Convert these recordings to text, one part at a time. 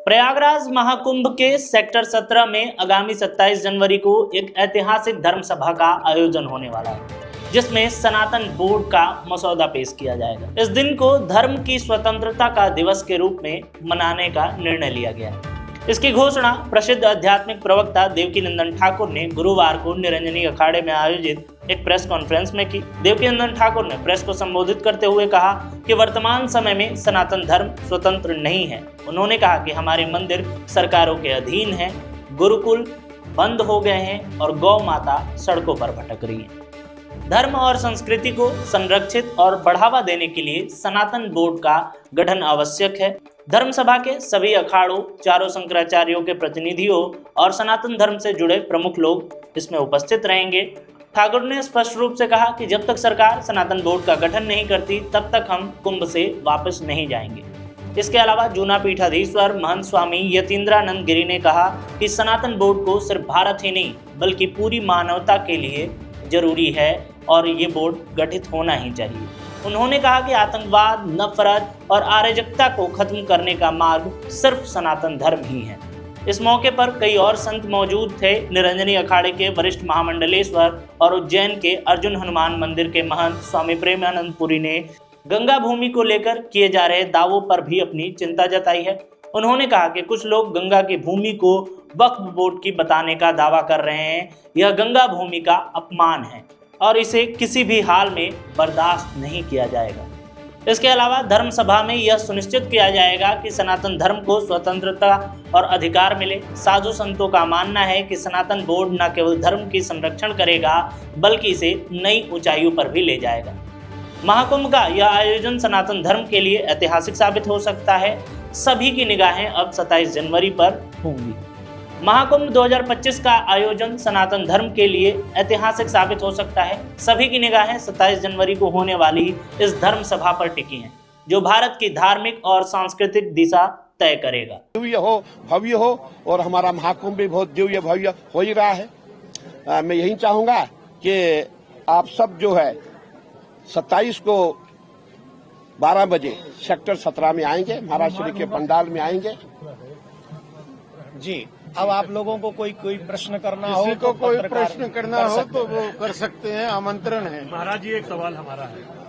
प्रयागराज महाकुंभ के सेक्टर 17 में आगामी 27 जनवरी को एक ऐतिहासिक धर्म सभा का आयोजन होने वाला है, जिसमें सनातन बोर्ड का मसौदा पेश किया जाएगा। इस दिन को धर्म की स्वतंत्रता का दिवस के रूप में मनाने का निर्णय लिया गया है। इसकी घोषणा प्रसिद्ध आध्यात्मिक प्रवक्ता देवकीनंदन ठाकुर ने गुरुवार को निरंजनी अखाड़े में आयोजित एक प्रेस कॉन्फ्रेंस में की। देवकीनंदन ठाकुर ने प्रेस को संबोधित करते हुए कहा कि वर्तमान समय में सनातन धर्म स्वतंत्र नहीं है। उन्होंने कहा कि हमारे मंदिर सरकारों के अधीन हैं, गुरुकुल बंद हो गए हैं और गौ माता सड़कों पर भटक रही है। धर्म और संस्कृति को संरक्षित और बढ़ावा देने के लिए सनातन बोर्ड का गठन आवश्यक है। धर्म सभा के सभी अखाड़ों, चारों शंकराचार्यों के प्रतिनिधियों और सनातन धर्म से जुड़े प्रमुख लोग इसमें उपस्थित रहेंगे। ठाकुर ने स्पष्ट रूप से कहा कि जब तक सरकार सनातन बोर्ड का गठन नहीं करती, तब तक हम कुंभ से वापस नहीं जाएंगे। इसके अलावा जूना पीठाधीश्वर महंत स्वामी यतीन्द्रानंद गिरी ने कहा कि सनातन बोर्ड को सिर्फ भारत ही नहीं बल्कि पूरी मानवता के लिए जरूरी है और ये बोर्ड गठित होना ही चाहिए। उन्होंने कहा कि आतंकवाद, नफरत और अराजकता को खत्म करने का मार्ग सिर्फ सनातन धर्म ही है। इस मौके पर कई और संत मौजूद थे। निरंजनी अखाड़े के वरिष्ठ महामंडलेश्वर और उज्जैन के अर्जुन हनुमान मंदिर के महंत स्वामी प्रेमानंद पुरी ने गंगा भूमि को लेकर किए जा रहे दावों पर भी अपनी चिंता जताई है। उन्होंने कहा कि कुछ लोग गंगा की भूमि को वक्फ बोर्ड की बताने का दावा कर रहे हैं। यह गंगा भूमि का अपमान है और इसे किसी भी हाल में बर्दाश्त नहीं किया जाएगा। इसके अलावा धर्म सभा में यह सुनिश्चित किया जाएगा कि सनातन धर्म को स्वतंत्रता और अधिकार मिले। साधु संतों का मानना है कि सनातन बोर्ड न केवल धर्म की संरक्षण करेगा बल्कि इसे नई ऊंचाइयों पर भी ले जाएगा। महाकुंभ का यह आयोजन सनातन धर्म के लिए ऐतिहासिक साबित हो सकता है। सभी की निगाहें अब 27 जनवरी पर होंगी। महाकुंभ 2025 का आयोजन सनातन धर्म के लिए ऐतिहासिक साबित हो सकता है। सभी की निगाहें 27 जनवरी को होने वाली इस धर्म सभा पर टिकी हैं, जो भारत की धार्मिक और सांस्कृतिक दिशा तय करेगा। दिव्य हो, भव्य हो और हमारा महाकुंभ भी बहुत दिव्य भव्य हो ही रहा है। मैं यही चाहूंगा कि आप सब जो है 27 को 12 बजे सेक्टर 17 में आएंगे, महाराष्ट्र के पंडाल में आएंगे। जी, अब आप लोगों को कोई प्रश्न करना हो, किसी को कोई प्रश्न करना हो तो वो कर सकते हैं, आमंत्रण है। महाराज जी, एक सवाल हमारा है।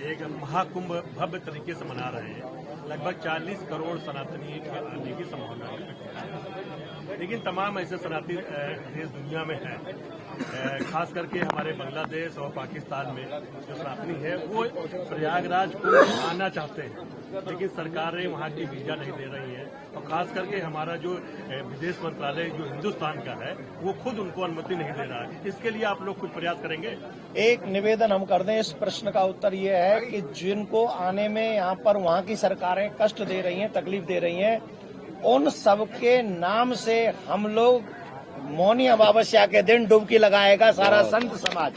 एक महाकुंभ भव्य तरीके से मना रहे हैं, लगभग 40 करोड़ सनातनी आने की संभावना है, लेकिन तमाम ऐसे सनातनी देश दुनिया में हैं, खास करके हमारे बांग्लादेश और पाकिस्तान में जो सनातनी है वो प्रयागराज को आना चाहते हैं, लेकिन सरकारें वहाँ की वीजा नहीं दे रही है और खास करके हमारा जो विदेश मंत्रालय जो हिंदुस्तान का है वो खुद उनको अनुमति नहीं दे रहा है। इसके लिए आप लोग कुछ प्रयास करेंगे? एक निवेदन हम कर दें। इस प्रश्न का उत्तर ये है कि जिनको आने में यहाँ पर वहाँ की सरकारें कष्ट दे रही हैं, तकलीफ दे रही हैं, उन सबके नाम से हम लोग मौनी अमावस्या के दिन डुबकी लगाएगा सारा संत समाज।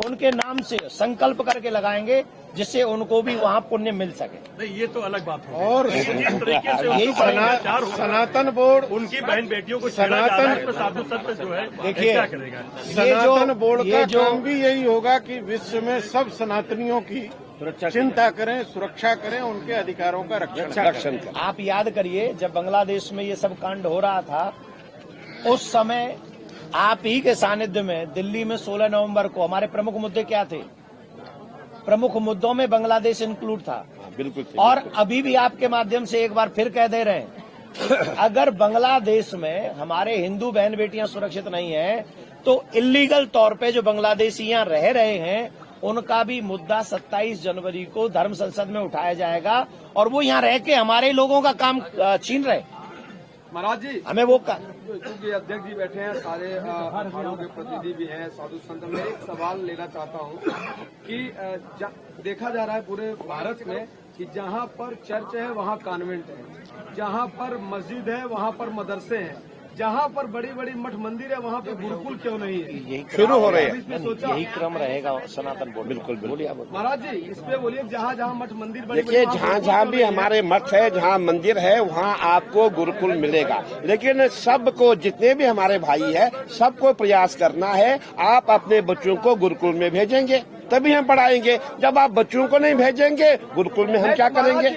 उनके नाम से संकल्प करके लगाएंगे जिससे उनको भी वहाँ पुण्य मिल सके। नहीं, ये तो अलग बात है। और यही सनातन बोर्ड उनकी बहन बेटियों को साधु संत जो है देखिए, क्या करेगा? सनातन बोर्ड का काम भी यही होगा कि विश्व में सब सनातनियों की चिंता करें, सुरक्षा करें, उनके अधिकारों का रक्षण करें। आप याद करिए, जब बांग्लादेश में ये सब कांड हो रहा था, उस समय आप ही के सानिध्य में दिल्ली में 16 नवंबर को हमारे प्रमुख मुद्दे क्या थे? प्रमुख मुद्दों में बांग्लादेश इंक्लूड था। बिल्कुल। और अभी भी आपके माध्यम से एक बार फिर कह दे रहे हैं, अगर बांग्लादेश में हमारे हिंदू बहन बेटियां सुरक्षित नहीं हैं, तो इलीगल तौर पे जो बांग्लादेशी यहाँ रह रहे हैं उनका भी मुद्दा 27 जनवरी को धर्म संसद में उठाया जाएगा और वो यहाँ रह के हमारे लोगों का काम छीन रहे। महाराज जी, हमें वो क्योंकि अध्यक्ष जी बैठे हैं, सारे अखाड़ों के प्रतिनिधि भी हैं, साधु संत। मैं एक सवाल लेना चाहता हूँ कि देखा जा रहा है पूरे भारत में कि जहाँ पर चर्च है वहाँ कॉन्वेंट है, जहाँ पर मस्जिद है वहाँ पर मदरसे हैं, जहाँ पर बड़ी बड़ी मठ मंदिर है वहाँ पे गुरुकुल क्यों नहीं है? यही शुरू हो रहे हैं। यही क्रम रहेगा सनातन बोर्ड। बिल्कुल बोलिए महाराज जी, इस पे बोलिए। जहाँ जहाँ मठ मंदिर देखिए, जहाँ भी हमारे मठ है, जहाँ मंदिर है, वहाँ आपको गुरुकुल मिलेगा। लेकिन सबको, जितने भी हमारे भाई है, सबको प्रयास करना है। आप अपने बच्चों को गुरुकुल में भेजेंगे तभी हम पढ़ाएंगे। जब आप बच्चों को नहीं भेजेंगे गुरुकुल में, हम क्या करेंगे?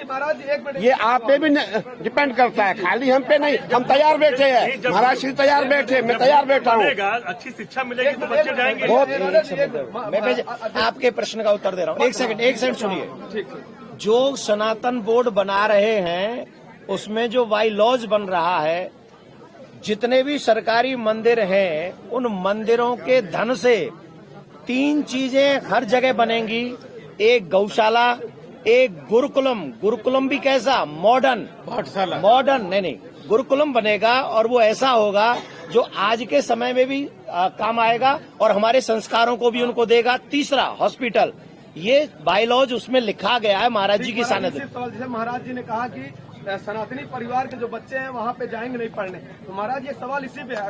ये आप पे भी डिपेंड करता है, खाली हम पे नहीं। हम तैयार बैठे हैं, महाराज श्री तैयार बैठे, मैं तैयार बैठा हूँ। अच्छी शिक्षा मिलेगी तो बच्चे जाएंगे। मैं आपके प्रश्न का उत्तर दे रहा हूँ। एक सेकंड सुनिए। जो सनातन बोर्ड बना रहे हैं उसमें जो बाई लॉज बन रहा है, जितने भी सरकारी मंदिर हैं उन मंदिरों के धन से 3 चीजें हर जगह बनेंगी। एक गौशाला, एक गुरुकुलम भी कैसा मॉडर्न नहीं, गुरुकुलम बनेगा और वो ऐसा होगा जो आज के समय में भी काम आएगा और हमारे संस्कारों को भी उनको देगा। तीसरा हॉस्पिटल, ये बायलॉज उसमें लिखा गया है महाराज जी की सानिध्य। जैसे महाराज जी ने कहा कि सनातनी परिवार के जो बच्चे हैं वहाँ पे जाएंगे नहीं पढ़ने, तो महाराज ये सवाल इसी पे है,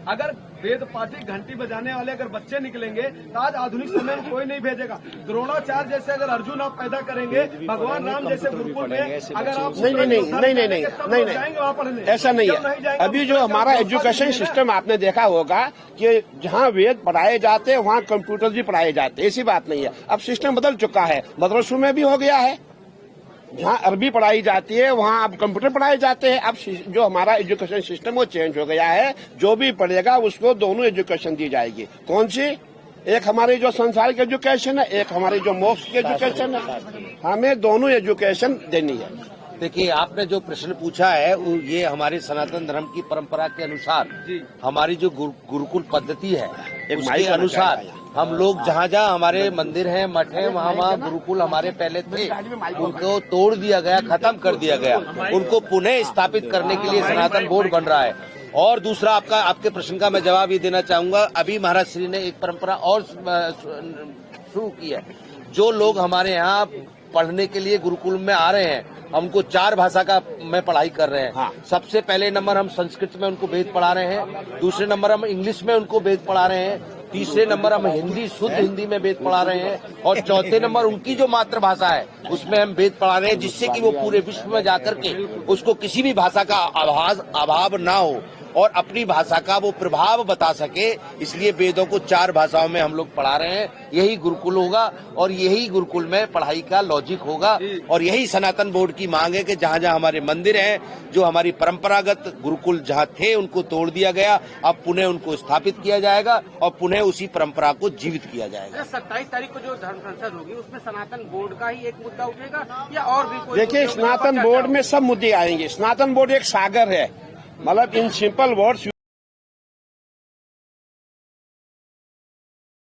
अगर वेद पाठी घंटी बजाने वाले अगर बच्चे निकलेंगे तो आज आधुनिक समय में कोई नहीं भेजेगा। द्रोणाचार्य जैसे अगर अर्जुन आप पैदा करेंगे, भगवान राम जैसे गुरुकुल में अगर आप नहीं, वहाँ पढ़ने, ऐसा नहीं है। अभी जो हमारा एजुकेशन सिस्टम आपने देखा होगा कि जहाँ वेद पढ़ाए जाते हैं वहाँ कंप्यूटर भी पढ़ाए जाते हैं, ऐसी बात नहीं है। अब सिस्टम बदल चुका है, मदरसों में भी हो गया है। जहाँ अरबी पढ़ाई जाती है वहाँ अब कंप्यूटर पढ़ाए जाते हैं। अब जो हमारा एजुकेशन सिस्टम वो चेंज हो गया है। जो भी पढ़ेगा उसको दोनों एजुकेशन दी जाएगी। कौन सी? एक हमारी जो सांसारिक एजुकेशन है, एक हमारी जो मोक्ष की एजुकेशन है। हमें दोनों एजुकेशन देनी है। देखिए, आपने जो प्रश्न पूछा है ये हमारे सनातन धर्म की परंपरा के अनुसार हमारी जो गुरुकुल पद्धति है उसके अनुसार हम लोग जहाँ हमारे मंदिर हैं, मठ हैं, वहाँ गुरुकुल हमारे पहले थे, उनको तोड़ दिया गया, खत्म कर दिया गया। उनको पुनः स्थापित करने के लिए सनातन बोर्ड बन रहा है। और दूसरा आपके प्रश्न का मैं जवाब ये देना चाहूंगा, अभी महाराज श्री ने एक परंपरा और शुरू की है। जो लोग हमारे यहाँ पढ़ने के लिए गुरुकुल में आ रहे हैं, हमको 4 भाषा का में पढ़ाई कर रहे हैं। हाँ। सबसे पहले नंबर हम संस्कृत में उनको वेद पढ़ा रहे हैं, दूसरे नंबर हम इंग्लिश में उनको वेद पढ़ा रहे हैं, तीसरे नंबर हम हिंदी, शुद्ध हिंदी में वेद पढ़ा रहे हैं, और चौथे नंबर उनकी जो मातृभाषा है उसमें हम वेद पढ़ा रहे हैं, जिससे कि वो पूरे विश्व में जाकर के उसको किसी भी भाषा का अभाव ना हो और अपनी भाषा का वो प्रभाव बता सके। इसलिए वेदों को 4 भाषाओं में हम लोग पढ़ा रहे हैं। यही गुरुकुल होगा और यही गुरुकुल में पढ़ाई का लॉजिक होगा और यही सनातन बोर्ड की मांग है कि जहाँ जहाँ हमारे मंदिर हैं, जो हमारी परंपरागत गुरुकुल जहाँ थे उनको तोड़ दिया गया, अब पुनः उनको स्थापित किया जाएगा और पुनः उसी परंपरा को जीवित किया जाएगा। 27 तारीख को जो धर्म संसद होगी उसमें सनातन बोर्ड का ही एक मुद्दा उठेगा या और भी कोई? देखिए, स्नातन बोर्ड में सब मुद्दे आएंगे। स्नातन बोर्ड एक सागर है, मतलब इन सिंपल वर्ड्स